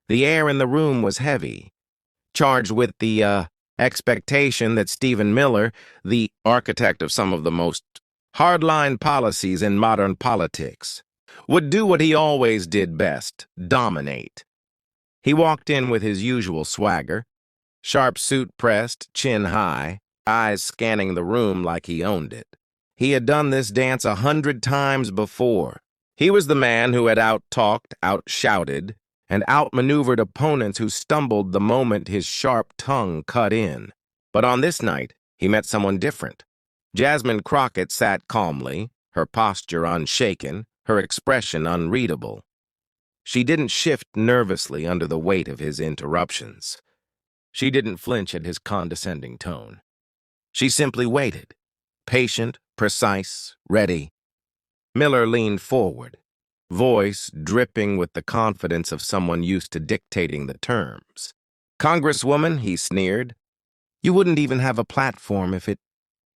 The air in the room was heavy, charged with the expectation that Stephen Miller, the architect of some of the most hardline policies in modern politics, would do what he always did best: dominate. He walked in with his usual swagger, sharp suit pressed, chin high, eyes scanning the room like he owned it. He had done this dance 100 times before. He was the man who had out-talked, out-shouted, and outmaneuvered opponents who stumbled the moment his sharp tongue cut in. But on this night, he met someone different. Jasmine Crockett sat calmly, her posture unshaken, her expression unreadable. She didn't shift nervously under the weight of his interruptions. She didn't flinch at his condescending tone. She simply waited, patient, precise, ready. Miller leaned forward, voice dripping with the confidence of someone used to dictating the terms. "Congresswoman," he sneered, "you wouldn't even have a platform if it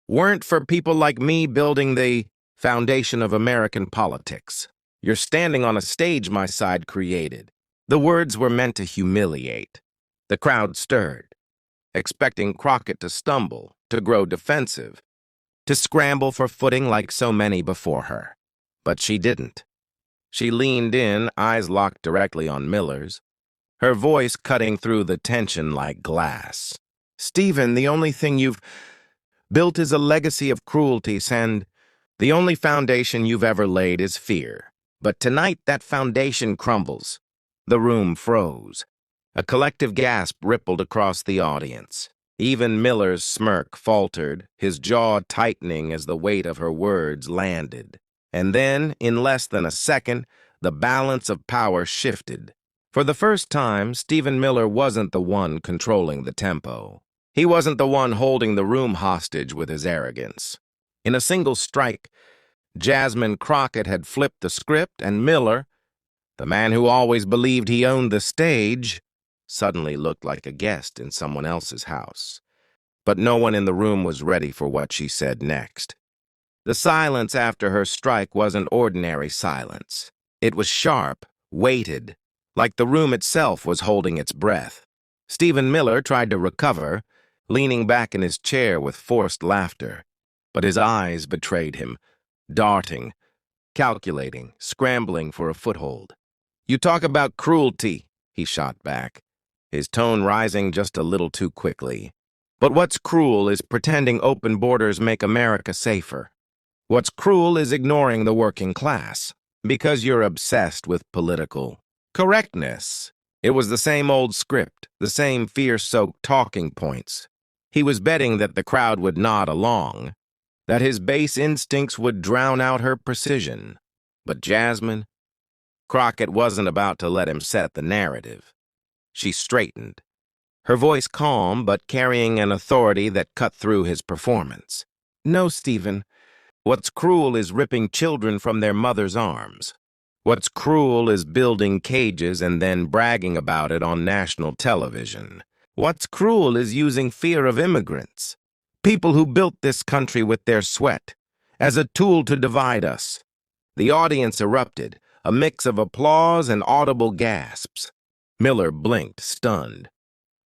weren't for people like me building the foundation of American politics. You're standing on a stage my side created." The words were meant to humiliate. The crowd stirred, expecting Crockett to stumble, to grow defensive, to scramble for footing like so many before her. But she didn't. She leaned in, eyes locked directly on Miller's, her voice cutting through the tension like glass. "Stephen, the only thing you've built is a legacy of cruelty, and the only foundation you've ever laid is fear. But tonight that foundation crumbles." The room froze. A collective gasp rippled across the audience. Even Miller's smirk faltered, his jaw tightening as the weight of her words landed. And then, in less than a second, the balance of power shifted. For the first time, Stephen Miller wasn't the one controlling the tempo. He wasn't the one holding the room hostage with his arrogance. In a single strike, Jasmine Crockett had flipped the script, and Miller, the man who always believed he owned the stage, suddenly looked like a guest in someone else's house. But no one in the room was ready for what she said next. The silence after her strike wasn't ordinary silence. It was sharp, weighted, like the room itself was holding its breath. Stephen Miller tried to recover, leaning back in his chair with forced laughter, but his eyes betrayed him, darting, calculating, scrambling for a foothold. "You talk about cruelty," he shot back, his tone rising just a little too quickly. "But what's cruel is pretending open borders make America safer. What's cruel is ignoring the working class, because you're obsessed with political correctness." It was the same old script, the same fear-soaked talking points. He was betting that the crowd would nod along, that his base instincts would drown out her precision. But Jasmine Crockett wasn't about to let him set the narrative. She straightened, her voice calm but carrying an authority that cut through his performance. "No, Stephen. What's cruel is ripping children from their mother's arms. What's cruel is building cages and then bragging about it on national television. What's cruel is using fear of immigrants, people who built this country with their sweat, as a tool to divide us." The audience erupted, a mix of applause and audible gasps. Miller blinked, stunned.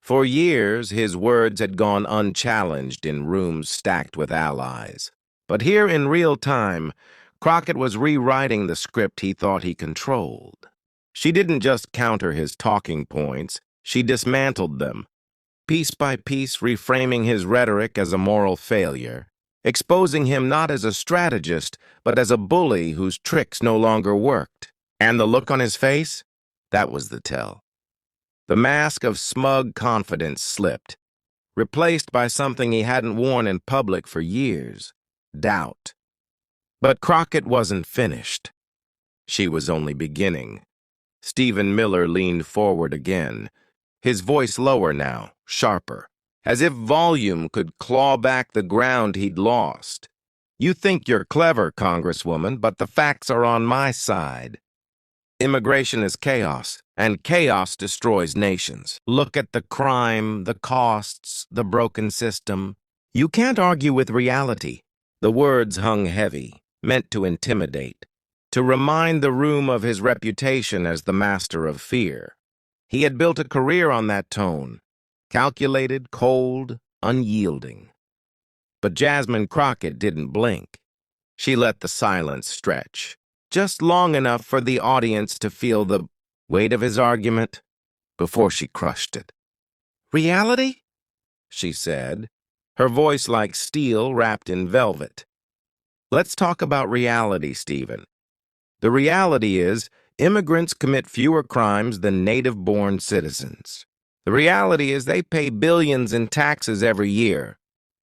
For years, his words had gone unchallenged in rooms stacked with allies. But here in real time, Crockett was rewriting the script he thought he controlled. She didn't just counter his talking points, she dismantled them, piece by piece reframing his rhetoric as a moral failure, exposing him not as a strategist, but as a bully whose tricks no longer worked. And the look on his face? That was the tell. The mask of smug confidence slipped, replaced by something he hadn't worn in public for years: doubt. But Crockett wasn't finished. She was only beginning. Stephen Miller leaned forward again, his voice lower now, sharper, as if volume could claw back the ground he'd lost. "You think you're clever, Congresswoman, but the facts are on my side. Immigration is chaos, and chaos destroys nations. Look at the crime, the costs, the broken system. You can't argue with reality." The words hung heavy, meant to intimidate, to remind the room of his reputation as the master of fear. He had built a career on that tone, calculated, cold, unyielding. But Jasmine Crockett didn't blink. She let the silence stretch, just long enough for the audience to feel the weight of his argument before she crushed it. "Reality?" she said, her voice like steel wrapped in velvet. "Let's talk about reality, Stephen. The reality is, immigrants commit fewer crimes than native-born citizens. The reality is they pay billions in taxes every year.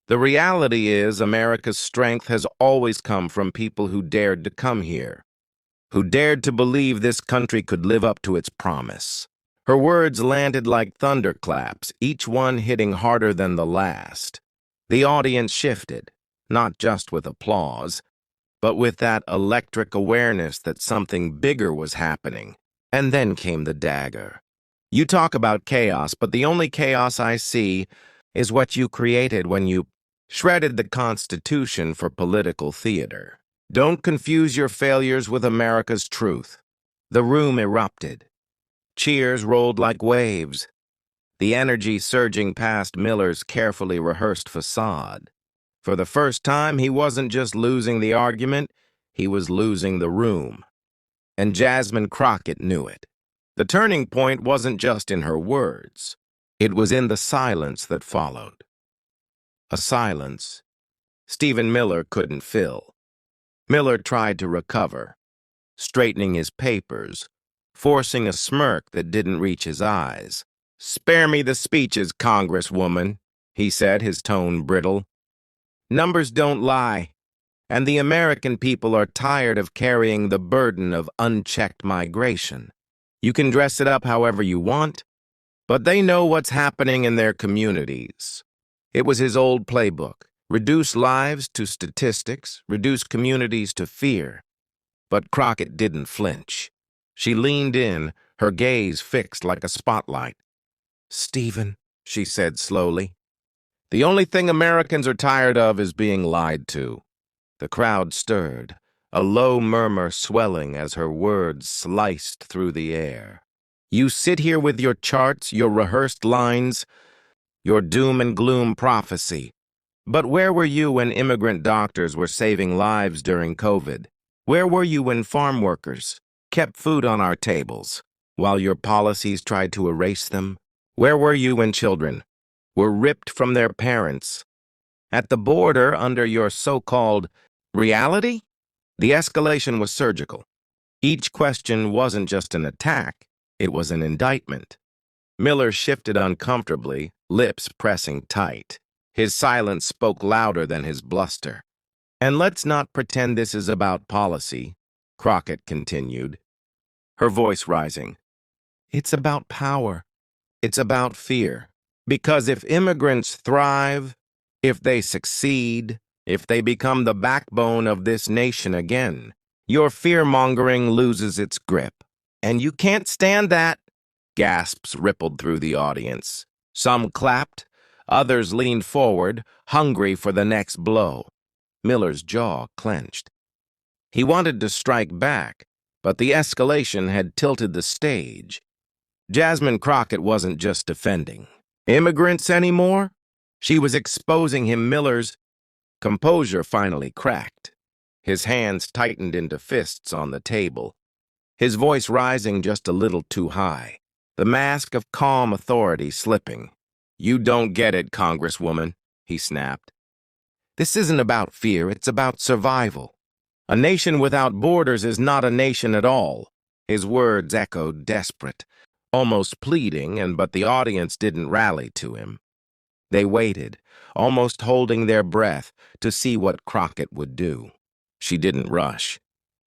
The reality is America's strength has always come from people who dared to come here, who dared to believe this country could live up to its promise." Her words landed like thunderclaps, each one hitting harder than the last. The audience shifted, not just with applause, but with that electric awareness that something bigger was happening. And then came the dagger. "You talk about chaos, but the only chaos I see is what you created when you shredded the Constitution for political theater. Don't confuse your failures with America's truth." The room erupted. Cheers rolled like waves, the energy surging past Miller's carefully rehearsed facade. For the first time, he wasn't just losing the argument, he was losing the room. And Jasmine Crockett knew it. The turning point wasn't just in her words. It was in the silence that followed. A silence Stephen Miller couldn't fill. Miller tried to recover, straightening his papers, forcing a smirk that didn't reach his eyes. "Spare me the speeches, Congresswoman," he said, his tone brittle. "Numbers don't lie, and the American people are tired of carrying the burden of unchecked migration. You can dress it up however you want, but they know what's happening in their communities." It was his old playbook. Reduce lives to statistics, reduce communities to fear. But Crockett didn't flinch. She leaned in, her gaze fixed like a spotlight. "Stephen," she said slowly, "the only thing Americans are tired of is being lied to." The crowd stirred, a low murmur swelling as her words sliced through the air. "You sit here with your charts, your rehearsed lines, your doom and gloom prophecy. But where were you when immigrant doctors were saving lives during COVID? Where were you when farm workers kept food on our tables while your policies tried to erase them? Where were you when children were ripped from their parents at the border under your so-called reality?" The escalation was surgical. Each question wasn't just an attack, it was an indictment. Miller shifted uncomfortably, lips pressing tight. His silence spoke louder than his bluster. "And let's not pretend this is about policy," Crockett continued, her voice rising. "It's about power. It's about fear. Because if immigrants thrive, if they succeed, if they become the backbone of this nation again, your fear-mongering loses its grip. And you can't stand that." Gasps rippled through the audience. Some clapped, others leaned forward, hungry for the next blow. Miller's jaw clenched. He wanted to strike back, but the escalation had tilted the stage. Jasmine Crockett wasn't just defending immigrants anymore. She was exposing him. Miller's composure finally cracked. His hands tightened into fists on the table, his voice rising just a little too high, the mask of calm authority slipping. "You don't get it, Congresswoman," he snapped. "This isn't about fear, it's about survival. A nation without borders is not a nation at all." His words echoed desperate, almost pleading, but the audience didn't rally to him. They waited, almost holding their breath, to see what Crockett would do. She didn't rush.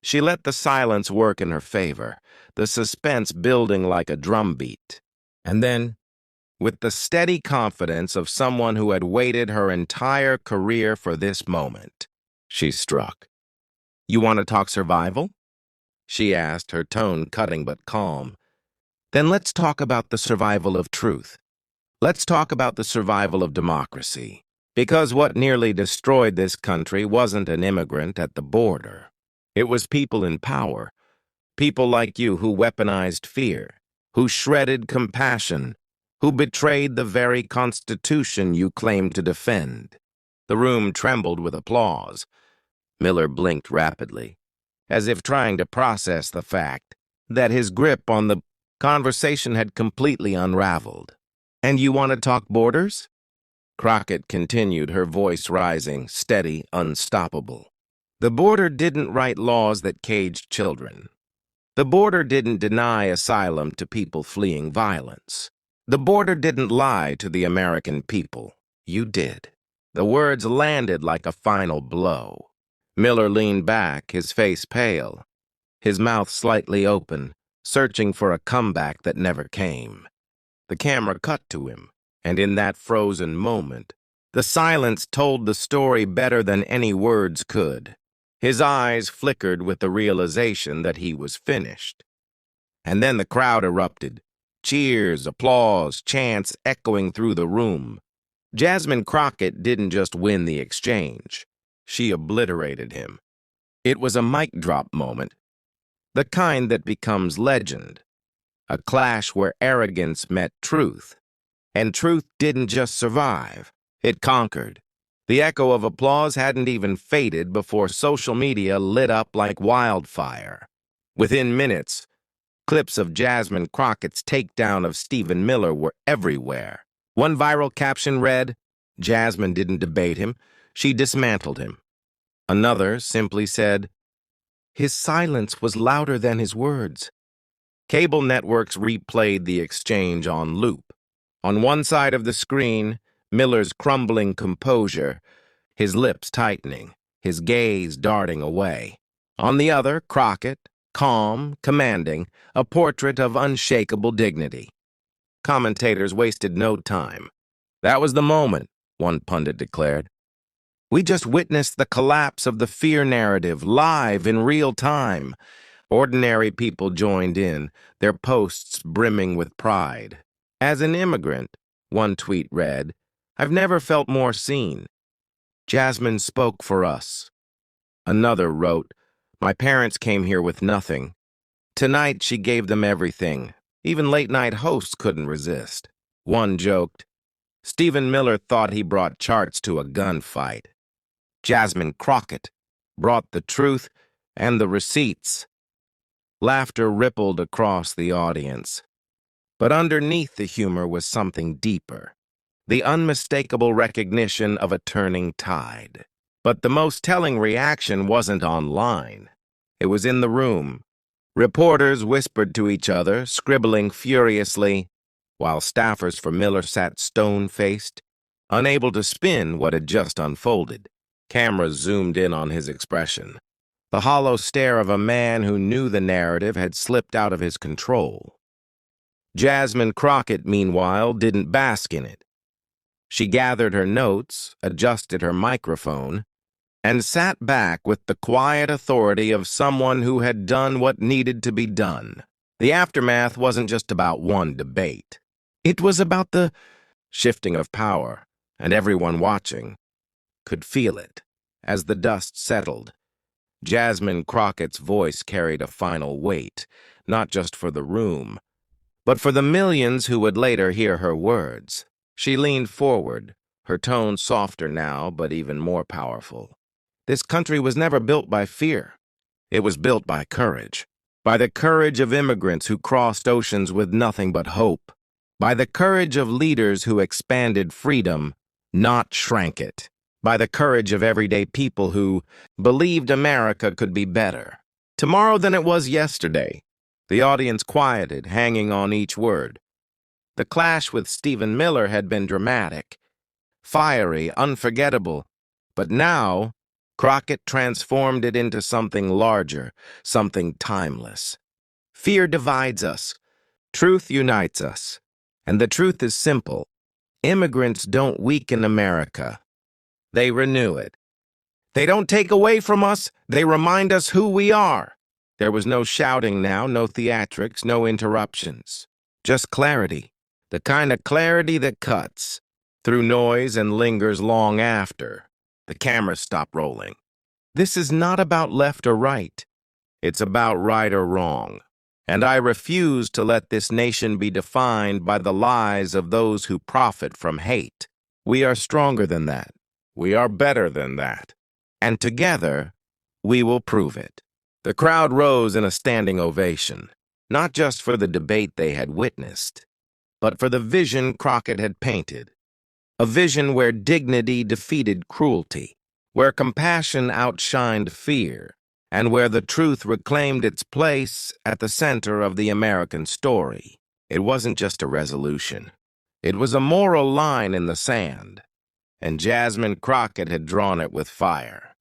She let the silence work in her favor, the suspense building like a drumbeat. And then, with the steady confidence of someone who had waited her entire career for this moment, she struck. "You want to talk survival?" she asked, her tone cutting but calm. "Then let's talk about the survival of truth. Let's talk about the survival of democracy. Because what nearly destroyed this country wasn't an immigrant at the border. It was people in power, people like you who weaponized fear, who shredded compassion, who betrayed the very Constitution you claim to defend. The room trembled with applause. Miller blinked rapidly, as if trying to process the fact that his grip on the conversation had completely unraveled. "And you want to talk borders?" Crockett continued, her voice rising, steady, unstoppable. "The border didn't write laws that caged children. The border didn't deny asylum to people fleeing violence. The border didn't lie to the American people. You did." The words landed like a final blow. Miller leaned back, his face pale, his mouth slightly open, searching for a comeback that never came. The camera cut to him, and in that frozen moment, the silence told the story better than any words could. His eyes flickered with the realization that he was finished. And then the crowd erupted. Cheers, applause, chants echoing through the room. Jasmine Crockett didn't just win the exchange. She obliterated him. It was a mic drop moment, the kind that becomes legend. A clash where arrogance met truth. And truth didn't just survive, it conquered. The echo of applause hadn't even faded before social media lit up like wildfire. Within minutes, clips of Jasmine Crockett's takedown of Stephen Miller were everywhere. One viral caption read, "Jasmine didn't debate him, she dismantled him." Another simply said, "His silence was louder than his words." Cable networks replayed the exchange on loop. On one side of the screen, Miller's crumbling composure, his lips tightening, his gaze darting away. On the other, Crockett, calm, commanding, a portrait of unshakable dignity. Commentators wasted no time. "That was the moment," one pundit declared. "We just witnessed the collapse of the fear narrative live in real time." Ordinary people joined in, their posts brimming with pride. "As an immigrant," one tweet read, "I've never felt more seen. Jasmine spoke for us." Another wrote, "My parents came here with nothing. Tonight she gave them everything. Even late-night hosts couldn't resist." One joked, "Stephen Miller thought he brought charts to a gunfight. Jasmine Crockett brought the truth and the receipts." Laughter rippled across the audience. But underneath the humor was something deeper, the unmistakable recognition of a turning tide. But the most telling reaction wasn't online. It was in the room. Reporters whispered to each other, scribbling furiously, while staffers for Miller sat stone-faced, unable to spin what had just unfolded. Cameras zoomed in on his expression, the hollow stare of a man who knew the narrative had slipped out of his control. Jasmine Crockett, meanwhile, didn't bask in it. She gathered her notes, adjusted her microphone, and sat back with the quiet authority of someone who had done what needed to be done. The aftermath wasn't just about one debate. It was about the shifting of power, and everyone watching could feel it. As the dust settled, Jasmine Crockett's voice carried a final weight, not just for the room, but for the millions who would later hear her words. She leaned forward, her tone softer now, but even more powerful. This country was never built by fear. It was built by courage. By the courage of immigrants who crossed oceans with nothing but hope. By the courage of leaders who expanded freedom, not shrank it. By the courage of everyday people who believed America could be better. Tomorrow than it was yesterday. The audience quieted, hanging on each word. The clash with Stephen Miller had been dramatic, fiery, unforgettable. But now, Crockett transformed it into something larger, something timeless. Fear divides us. Truth unites us. And the truth is simple. Immigrants don't weaken America. They renew it. They don't take away from us. They remind us who we are. There was no shouting now, no theatrics, no interruptions. Just clarity. The kind of clarity that cuts through noise and lingers long after. The cameras stop rolling. This is not about left or right. It's about right or wrong. And I refuse to let this nation be defined by the lies of those who profit from hate. We are stronger than that. We are better than that. And together, we will prove it. The crowd rose in a standing ovation, not just for the debate they had witnessed, but for the vision Crockett had painted. A vision where dignity defeated cruelty, where compassion outshined fear, and where the truth reclaimed its place at the center of the American story. It wasn't just a resolution. It was a moral line in the sand, and Jasmine Crockett had drawn it with fire.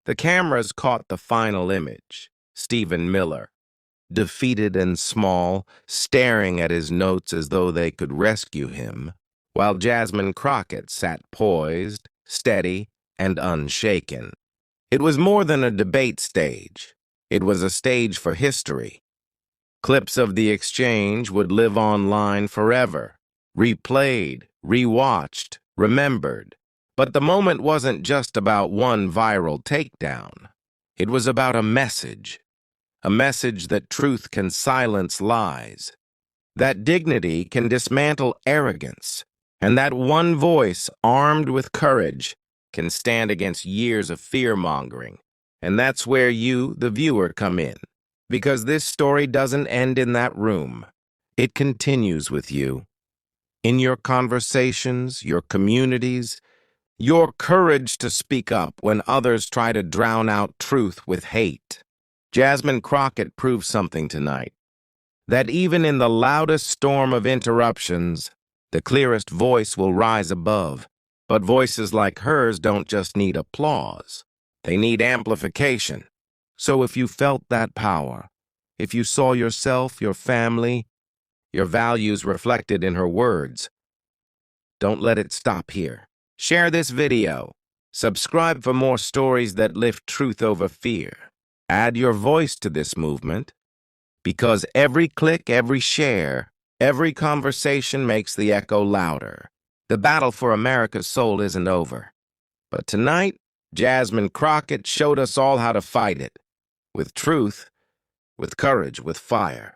The cameras caught the final image, Stephen Miller, defeated and small, staring at his notes as though they could rescue him, while Jasmine Crockett sat poised, steady, and unshaken. It was more than a debate stage. It was a stage for history. Clips of the exchange would live online forever, replayed, rewatched, remembered. But the moment wasn't just about one viral takedown. It was about a message that truth can silence lies, that dignity can dismantle arrogance, and that one voice, armed with courage, can stand against years of fear-mongering. And that's where you, the viewer, come in. Because this story doesn't end in that room. It continues with you. In your conversations, your communities, your courage to speak up when others try to drown out truth with hate. Jasmine Crockett proved something tonight. That even in the loudest storm of interruptions, the clearest voice will rise above. But voices like hers don't just need applause. They need amplification. So if you felt that power, if you saw yourself, your family, your values reflected in her words, don't let it stop here. Share this video. Subscribe for more stories that lift truth over fear. Add your voice to this movement, because every click, every share, every conversation makes the echo louder. The battle for America's soul isn't over. But tonight, Jasmine Crockett showed us all how to fight it. With truth, with courage, with fire.